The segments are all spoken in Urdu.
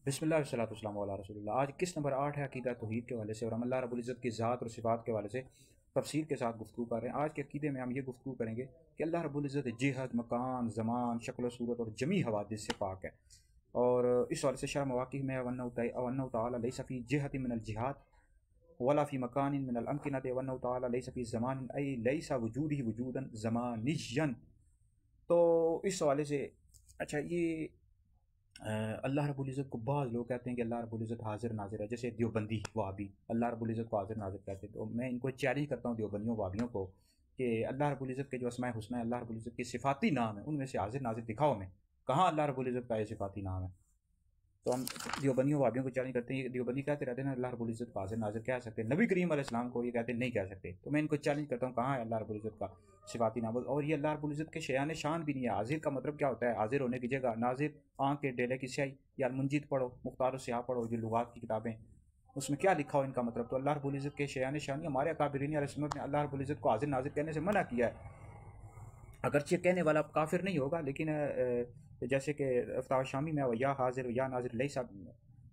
بسم اللہ والصلاۃ والسلام علی رسول اللہ۔ آج قسط نمبر 8 ہے عقیدہ توحید کے حوالے سے، اور ہم اللہ رب العزت کی ذات اور صفات کے حوالے سے تفصیل کے ساتھ گفتگو کر رہے ہیں۔ آج کے عقیدے میں ہم یہ گفتگو کریں گے کہ اللہ رب العزت جہت، مکان، زمان، شکل و صورت اور جمی حوادث سے پاک ہے، اور اس حوالے سے شرح مواقع میں وَأَنَّهُ تَعَالَى لَيْسَ فِي جِهَةٍ مِنَ الْجِهَاتِ وَلَا فِي مَكَانٍ مِنَ الْأَمْكِنَةِ وَأَنَّهُ تَعَالَى لَيْسَ فِي زَمَانٍ أَيْ لَيْسَ وُجُودُهُ وُجُودًا زَمَانِيًّا۔ تو اس حوالے سے اچھا، یہ اللہ رب العزت کو بعض لوگ کہتے ہیں کہ اللہ رب العزت حاضر ناظر ہے، جیسے دیوبندی وہابی اللہ رب العزت کو حاضر ناظر کہتے ہیں۔ تو میں ان کو چیلنج کرتا ہوں، دیوبندیوں وہابیوں کو، کہ اللہ رب العزت کے جو اسماء الحسنی ہیں، اللہ رب العزت کے صفاتی نام ہیں، ان میں سے حاضر ناظر دکھاؤ ہمیں، کہاں اللہ رب العزت کا یہ صفاتی نام ہے؟ تو ہم دیوبندیوں وہابیوں کو چیلنج کرتے ہیں، دیوبندی کہتے رہتے ہیں نا اللہ رب العزت کو حاضر ناظر کہہ سکتے ہیں، نبی کریم علیہ السلام کو یہ کہتے ہیں نہیں کہہ سکتے۔ تو میں ان کو چیلنج کرتا ہوں، کہاں ہے اللہ رب العزت کا صفاتی نام؟ اور یہ اللہ رب العزت کے شیان شان بھی نہیں ہے۔ حاضر کا مطلب کیا ہوتا ہے؟ حاضر ہونے کی جگہ، ناظر آنکھ کے ڈیلے کی سیاہی، یا المنجد پڑھو، مختار السیاح پڑھو، جو لغات کی کتابیں، اس میں کیا لکھا ہو ان کا مطلب؟ تو اللہ رب العزت کے شیان شان، ہمارے اکابرین علیہ السنت نے اللہ رب العزت کو حاضر ناظر کہنے سے منع کیا ہے۔ اگرچہ کہنے والا کافر نہیں ہوگا، لیکن جیسے کہ فتاوی شامی میں یا حاضر یا ناظر لیسا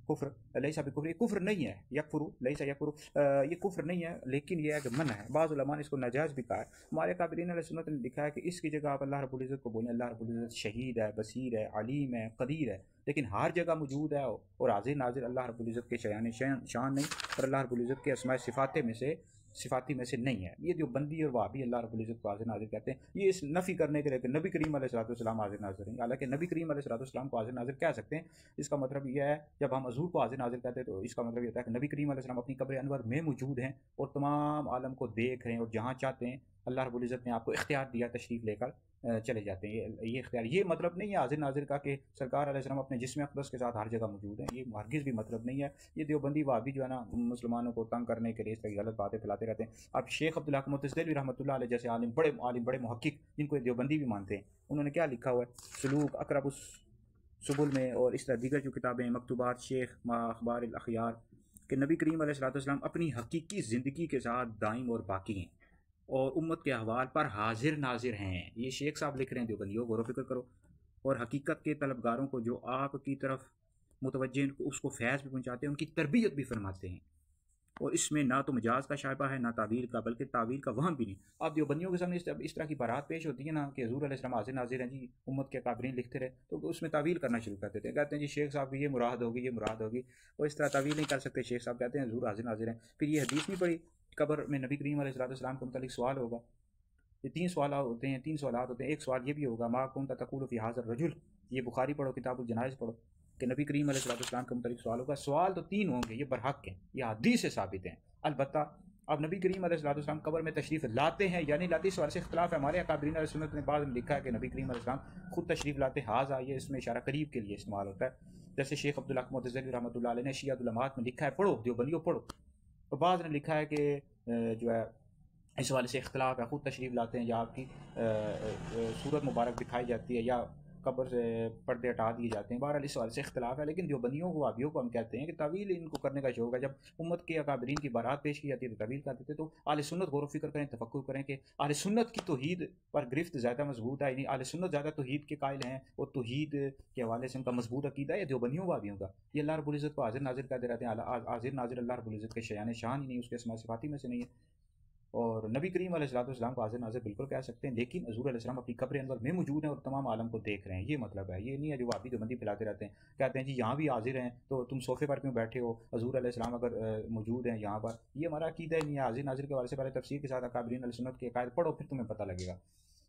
کفر، لیسا بھی کفر، یہ کفر نہیں ہے، یکفرو لیسا یکفرو، یہ کفر نہیں ہے، لیکن یہ ہے کہ منع ہے۔ بعض علماء نے اس کو ناجائز بھی کہا ہے۔ ہمارے کابرین علیہ سنت نے لکھا ہے کہ اس کی جگہ آپ اللہ رب العزت کو بولیں، اللہ رب العزت شہید ہے، بصیر ہے، علیم ہے، قدیر ہے، لیکن ہر جگہ موجود ہے اور حاضر ناظر اللہ رب العزت کے شیان شان نہیں، اور اللہ رب العزت کے اسماء صفاتی میں سے نہیں ہے۔ یہ جو بندی اور وہابی اللہ رب العزت کو حاضر ناظر کہتے ہیں، یہ اس نفی کرنے کے لیے کہ نبی کریم علیہ الصلوۃ والسلام حاضر ناظر ہیں، حالانکہ نبی کریم علیہ الصلوۃ والسلام کو حاضر ناظر کہہ سکتے ہیں۔ اس کا مطلب یہ ہے، جب ہم حضور کو حاضر ناظر کہتے ہیں تو اس کا مطلب یہ ہوتا ہے کہ نبی کریم علیہ السلام اپنی قبر انور میں موجود ہیں اور تمام عالم کو دیکھ رہے ہیں، اور جہاں چاہتے ہیں اللہ رب العزت نے آپ کو اختیار دیا، تشریف لے کر چلے جاتے ہیں۔ یہ اختیار، یہ مطلب نہیں ہے حاضر ناظر کا کہ سرکار علیہ السلام اپنے جسم اقدس کے ساتھ ہر جگہ موجود ہیں، یہ ہرگز بھی مطلب نہیں ہے۔ یہ دیوبندی وہابی جو ہے نا، مسلمانوں کو تنگ کرنے کے لیے اس طرح غلط باتیں پھیلاتے رہتے ہیں۔ اب شیخ عبدالحق متصدیلوی رحمۃ اللہ علیہ جیسے عالم، بڑے محقق، جن کو دیوبندی بھی مانتے ہیں، انہوں نے کیا لکھا ہوا ہے سلوک اقرب السبل میں، اور اس طرح دیگر جو کتابیں ہیں، مکتوبات شیخ ما اخبار الاخیار، کہ نبی کریم علیہ الصلوۃ والسلام اپنی حقیقی زندگی کے ساتھ دائم اور باقی ہیں، اور امت کے احوال پر حاضر ناظر ہیں۔ یہ شیخ صاحب لکھ رہے ہیں، دیوبندیوں غور و فکر کرو۔ اور حقیقت کے طلبگاروں کو جو آپ کی طرف متوجہ ہیں، اس کو فیض بھی پہنچاتے ہیں، ان کی تربیت بھی فرماتے ہیں، اور اس میں نہ تو مجاز کا شائبہ ہے، نہ تعویل کا، بلکہ تعویل کا وہم بھی نہیں۔ اب دیوبندیوں کے سامنے اس طرح کی بارات پیش ہوتی ہے نا کہ حضور علیہ السلام حاضر ناظر ہیں جی، امت کے اکابرین لکھتے رہے، تو اس میں تعویل کرنا شروع کر دیتے ہیں، کہتے ہیں جی شیخ صاحب کی یہ مراد ہوگی، یہ مراد ہوگی، اور اس طرح تعویل نہیں کر سکتے۔ شیخ صاحب کہتے ہیں حضور حاضر ناظر ہیں، پھر یہ حدیث نہیں پڑھی، قبر میں نبی کریم علیہ السلام کے متعلق سوال ہوگا۔ یہ تین سوالات ہوتے ہیں۔ ایک سوال یہ بھی ہوگا، ما کنت تقول فی ھذا الرجل، یہ بخاری پڑھو، کتاب الجنائز پڑھو، کہ نبی کریم علیہ السلام کے متعلق سوال ہوگا۔ سوال تو تین ہوں گے، یہ برحق ہیں، یہ حدیث سے ثابت ہیں۔ البتہ اب نبی کریم علیہ السلام قبر میں تشریف لاتے ہیں یا نہیں لاتے، اس سوال سے اختلاف ہے۔ ہمارے اکابرین علیہ سنت نے بعض میں لکھا ہے کہ نبی کریم علیہ السلام خود تشریف لاتے، حاضہ یہ اس میں اشارہ قریب کے لیے استعمال ہوتا ہے، جیسے شیخ عبدالحق متصدیلوی رحمۃ اللہ علیہ نے شیعہ العلماء میں لکھا ہے، پڑھو دیوبندیوں پڑھو۔ اور بعض نے لکھا ہے کہ جو ہے اس والے سے اختلاف ہے، خود تشریف لاتے ہیں یا آپ کی صورت مبارک دکھائی جاتی ہے یا قبر سے پردے ہٹا دیے جاتے ہیں۔ بہرحال اس والے سے اختلاف ہے، لیکن دیوبندیوں کو وہابیوں کو ہم کہتے ہیں کہ تعویل ان کو کرنے کا شوق ہے۔ جب امت کے اکابرین کی بارات پیش کی جاتی ہے تو تعویل کر دیتے۔ تو اہل سنت غور و فکر کریں، تفکر کریں کہ اہل سنت کی توحید پر گرفت زیادہ مضبوط ہے، یعنی اہل سنت زیادہ توحید کے قائل ہیں، اور توحید کے حوالے سے ان کا مضبوط عقیدہ ہے دیوبندیوں وہابیوں کا۔ یہ اللہ رب العزت کو حاضر ناظر کہتے رہتے ہیں، حاضر ناظر اللہ رب العزت کے شیان شان ہی نہیں، اس کے اسماء صفاتی میں سے نہیں ہے۔ اور نبی کریم علیہ السلام کو حاضر ناظر بالکل کہہ سکتے ہیں، لیکن حضور علیہ السلام اپنی قبر انور میں موجود ہیں اور تمام عالم کو دیکھ رہے ہیں، یہ مطلب ہے۔ یہ نہیں ہے جو وہابی دیوبندی پھیلاتے رہتے ہیں، کہتے ہیں جی یہاں بھی حاضر ہیں تو تم صوفے پر کیوں بیٹھے ہو، حضور علیہ السلام اگر موجود ہیں یہاں پر، یہ ہمارا عقیدہ ہی نہیں ہے۔ حاضر ناظر کے حوالے سے پہلے تفسیر کے ساتھ اکابرین علیہ سنت کے عقائد پڑھو، پھر تمہیں پتہ لگے گا۔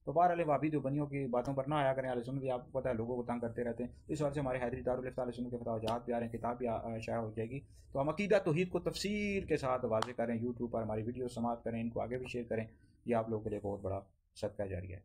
تو بہرحال وہابی دیوبندیوں کی باتوں پر نہ آیا کریں، اہل سنت آپ کو پتہ ہے لوگوں کو تنگ کرتے رہتے ہیں۔ اس وجہ سے ہمارے حیدری دارالفتہ اہل سنت کے فتاویٰ بھی آ رہے ہیں، کتاب بھی شائع ہو جائے گی۔ تو ہم عقیدہ توحید کو تفصیل کے ساتھ واضح کریں، یوٹیوب پر ہماری ویڈیو سماعت کریں، ان کو آگے بھی شیئر کریں، یہ آپ لوگوں کے لیے بہت بڑا صدقہ جاریہ ہے۔